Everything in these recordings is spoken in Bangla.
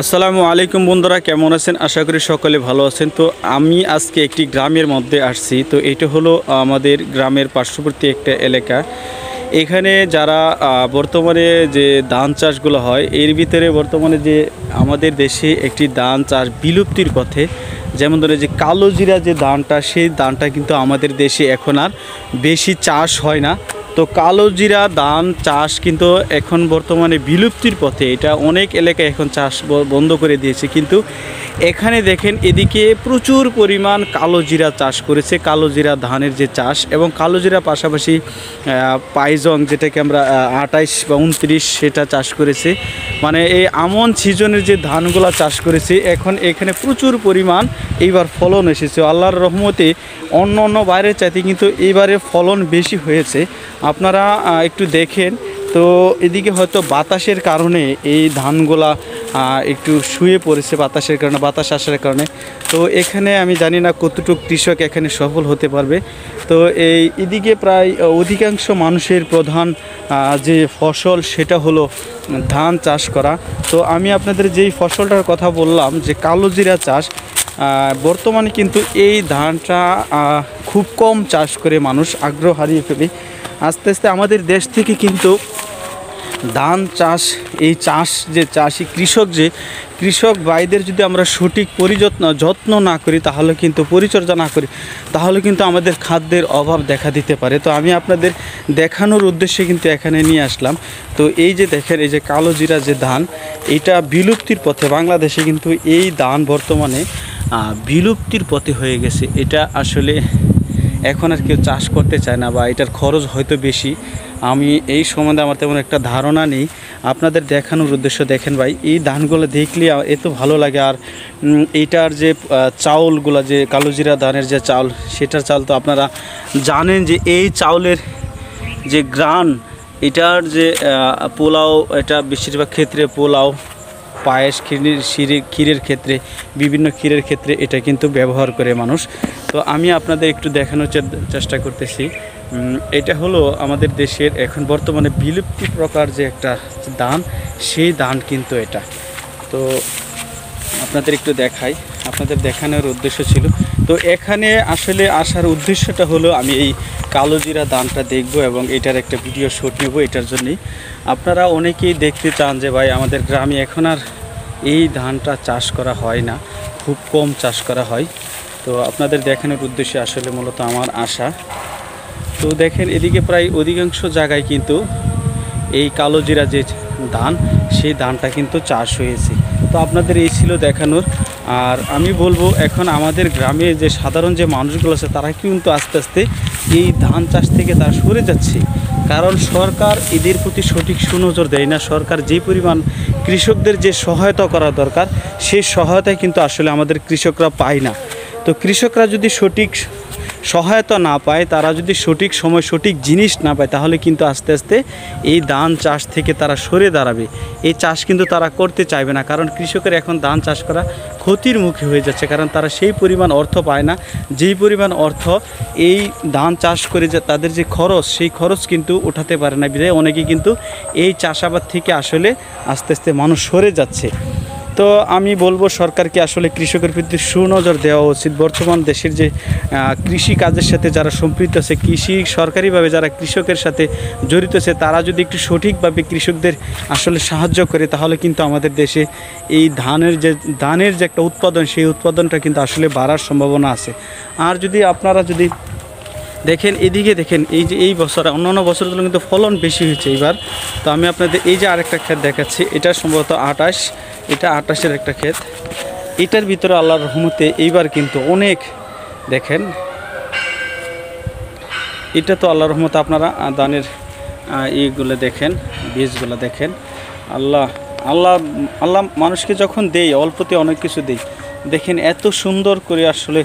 আসসালামু আলাইকুম বন্ধুরা, কেমন আছেন? আশা করি সকলে ভালো আছেন। তো আমি আজকে একটি গ্রামের মধ্যে আসছি। তো এটা হলো আমাদের গ্রামের পার্শ্ববর্তী একটা এলাকা। এখানে যারা বর্তমানে যে ধান চাষগুলো হয়, এর ভিতরে বর্তমানে যে আমাদের দেশে একটি ধান চাষ বিলুপ্তির পথে, যেমন ধরে যে কালো জিরা যে ধানটা, সেই ধানটা কিন্তু আমাদের দেশে এখন আর বেশি চাষ হয় না। তো কালো জিরা ধান চাষ কিন্তু এখন বর্তমানে বিলুপ্তির পথে। এটা অনেক এলাকায় এখন চাষ বন্ধ করে দিয়েছে। কিন্তু এখানে দেখেন, এদিকে প্রচুর পরিমাণ কালো জিরা চাষ করেছে, কালো জিরা ধানের যে চাষ, এবং কালো জিরা পাশাপাশি পাইজং, যেটাকে আমরা 28 বা 29, সেটা চাষ করেছে। মানে এই আমন সিজনের যে ধানগুলো চাষ করেছে, এখন এখানে প্রচুর পরিমাণ এইবার ফলন এসেছে। আল্লাহর রহমতে অন্য বাইরের চাইতে কিন্তু এইবারে ফলন বেশি হয়েছে। আপনারা একটু দেখেন। তো এদিকে হয়তো বাতাসের কারণে এই ধানগুলা একটু শুয়ে পড়েছে, বাতাসের কারণে, বাতাস আসার কারণে। তো এখানে আমি জানি না কতটুকু কৃষক এখানে সফল হতে পারবে। তো এদিকে প্রায় অধিকাংশ মানুষের প্রধান যে ফসল, সেটা হলো ধান চাষ করা। তো আমি আপনাদের যেই ফসলটার কথা বললাম, যে কালো জিরা চাষ, বর্তমানে কিন্তু এই ধানটা খুব কম চাষ করে মানুষ আগ্রহ হারিয়ে ফেলে। আস্তে আস্তে আমাদের দেশ থেকে কিন্তু ধান চাষ, এই চাষ যে চাষি কৃষক ভাইদের যদি আমরা সঠিক যত্ন না করি, তাহলে কিন্তু পরিচর্যা না করি, তাহলে কিন্তু আমাদের খাদ্যের অভাব দেখা দিতে পারে। তো আমি আপনাদের দেখানোর উদ্দেশ্যে কিন্তু এখানে নিয়ে আসলাম। তো এই যে দেখেন, এই যে কালো জিরা যে ধান, এটা বিলুপ্তির পথে। বাংলাদেশে কিন্তু এই ধান বর্তমানে বিলুপ্তির পথে হয়ে গেছে। এটা আসলে এখন আর কেউ চাষ করতে চায় না, বা এটার খরচ হয়তো বেশি। আমি এই সম্বন্ধে আমার তেমন একটা ধারণা নেই। আপনাদের দেখানোর উদ্দেশ্য, দেখেন ভাই, এই ধানগুলো দেখলে এত ভালো লাগে। আর এইটার যে চাউলগুলো, যে কালো জিরা ধানের যে চাউল, সেটার চাল তো আপনারা জানেন যে এই চাউলের যে গ্রান, এটার যে পোলাও, এটা বেশিরভাগ ক্ষেত্রে পোলাও, পায়েস, ক্ষীরের ক্ষেত্রে, বিভিন্ন ক্ষীরের ক্ষেত্রে এটা কিন্তু ব্যবহার করে মানুষ। তো আমি আপনাদের একটু দেখানোর চেষ্টা করতেছি। এটা হলো আমাদের দেশের এখন বর্তমানে বিলুপ্তি প্রকার যে একটা ধান, সেই ধান কিন্তু এটা। তো আপনাদের একটু দেখাই, আপনাদের দেখানোর উদ্দেশ্য ছিল। তো এখানে আসলে আসার উদ্দেশ্যটা হলো, আমি এই কালো জিরা ধানটা দেখব এবং এটার একটা ভিডিও শ্যুট নেব। এটার জন্যই আপনারা অনেকেই দেখতে চান যে ভাই, আমাদের গ্রামে এখন আর এই ধানটা চাষ করা হয় না, খুব কম চাষ করা হয়। তো আপনাদের দেখানোর উদ্দেশ্যে আসলে মূলত আমার আশা। তো দেখেন, এদিকে প্রায় অধিকাংশ জায়গায় কিন্তু এই কালো জিরা যে ধান, সেই ধানটা কিন্তু চাষ হয়েছে। তো আপনাদের এই ছিল দেখানোর। আর আমি বলবো, এখন আমাদের গ্রামে যে সাধারণ যে মানুষগুলো আছে, তারা কিন্তু আস্তে আস্তে এই ধান চাষ থেকে তারা সরে যাচ্ছে। কারণ সরকার এদের প্রতি সঠিক সুনজর দেয় না। সরকার যে পরিমাণ কৃষকদের যে সহায়তা করা দরকার, সেই সহায়তা কিন্তু আসলে আমাদের কৃষকরা পায় না। তো কৃষকরা যদি সঠিক সহায়তা না পায়, তারা যদি সঠিক সময় সঠিক জিনিস না পায়, তাহলে কিন্তু আস্তে আস্তে এই ধান চাষ থেকে তারা সরে দাঁড়াবে। এই চাষ কিন্তু তারা করতে চাইবে না। কারণ কৃষকের এখন ধান চাষ করা ক্ষতির মুখে হয়ে যাচ্ছে, কারণ তারা সেই পরিমাণ অর্থ পায় না, যেই পরিমাণ অর্থ এই ধান চাষ করে যে তাদের যে খরচ, সেই খরচ কিন্তু উঠাতে পারে না। বিধায় অনেকে কিন্তু এই চাষাবাদ থেকে আসলে আস্তে আস্তে মানুষ সরে যাচ্ছে। তো আমি বলবো, সরকারকে আসলে কৃষকের প্রতি সুনজর দেওয়া উচিত। বর্তমান দেশের যে কৃষি কাজের সাথে যারা সম্পৃক্ত আছে, সরকারিভাবে যারা কৃষকের সাথে জড়িত আছে, তারা যদি একটু সঠিকভাবে কৃষকদের আসলে সাহায্য করে, তাহলে কিন্তু আমাদের দেশে এই ধানের যে একটা উৎপাদন, সেই উৎপাদনটা কিন্তু আসলে বাড়ার সম্ভাবনা আছে। আর যদি আপনারা দেখেন, এদিকে দেখেন, এই বছর অন্যান্য বছরের জন্য কিন্তু ফলন বেশি হয়েছে এইবার। তো আমি আপনাদের এই যে আরেকটা ক্ষেত দেখাচ্ছি, এটা সম্ভবত 28, এটা 28-এর একটা ক্ষেত। এটার ভিতরে আল্লাহর রহমতে এইবার কিন্তু অনেক, দেখেন, এটা তো আল্লাহর রহমতে আপনারা ধানের এইগুলো দেখেন, বীজগুলো দেখেন। আল্লাহ মানুষকে যখন দেই, অল্পতে অনেক কিছু দেই। দেখেন এত সুন্দর করে, আসলে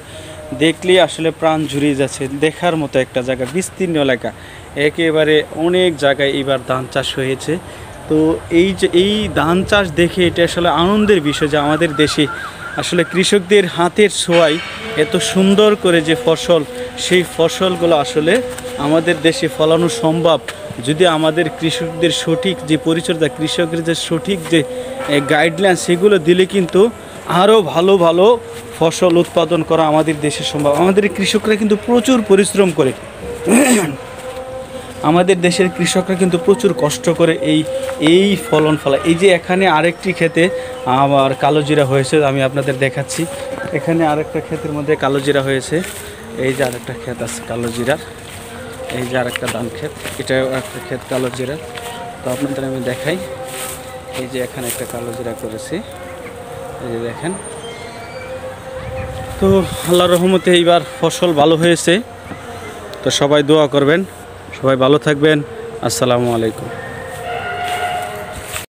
দেখলেই আসলে প্রাণ জুড়িয়ে যাচ্ছে। দেখার মতো একটা জায়গা, বিস্তীর্ণ এলাকা, একেবারে অনেক জায়গায় এইবার ধান চাষ হয়েছে। তো এই ধান চাষ দেখে এটা আসলে আনন্দের বিষয় যে আমাদের দেশে আসলে কৃষকদের হাতের ছোঁয়ায় এত সুন্দর করে যে ফসল সেই ফসলগুলো আসলে আমাদের দেশে ফলানো সম্ভব যদি আমাদের কৃষকদের সঠিক যে পরিচর্যা, কৃষকের যে সঠিক যে গাইডলাইন সেগুলো দিলে কিন্তু আরও ভালো ভালো ফসল উৎপাদন করা আমাদের দেশে সম্ভব। আমাদের কৃষকরা কিন্তু প্রচুর পরিশ্রম করে, আমাদের দেশের কৃষকরা কিন্তু প্রচুর কষ্ট করে এই ফলন ফলায়। এই যে এখানে আরেকটি ক্ষেতে আবার কালো জিরা হয়েছে, আমি আপনাদের দেখাচ্ছি। এখানে আরেকটা ক্ষেতের মধ্যে কালো জিরা হয়েছে, এই যে আরেকটা ক্ষেত আছে কালো জিরার, এই যে আরেকটা ধান ক্ষেত, এটাও একটা ক্ষেত কালো জিরার। তো আপনাদের আমি দেখাই, এই যে এখানে একটা কালো জিরা করেছি, এই যে দেখেন। তো আল্লাহর রহমতে এইবার ফসল ভালো হয়েছে। তো সবাই দোয়া করবেন, সবাই ভালো থাকবেন। আসসালামু আলাইকুম।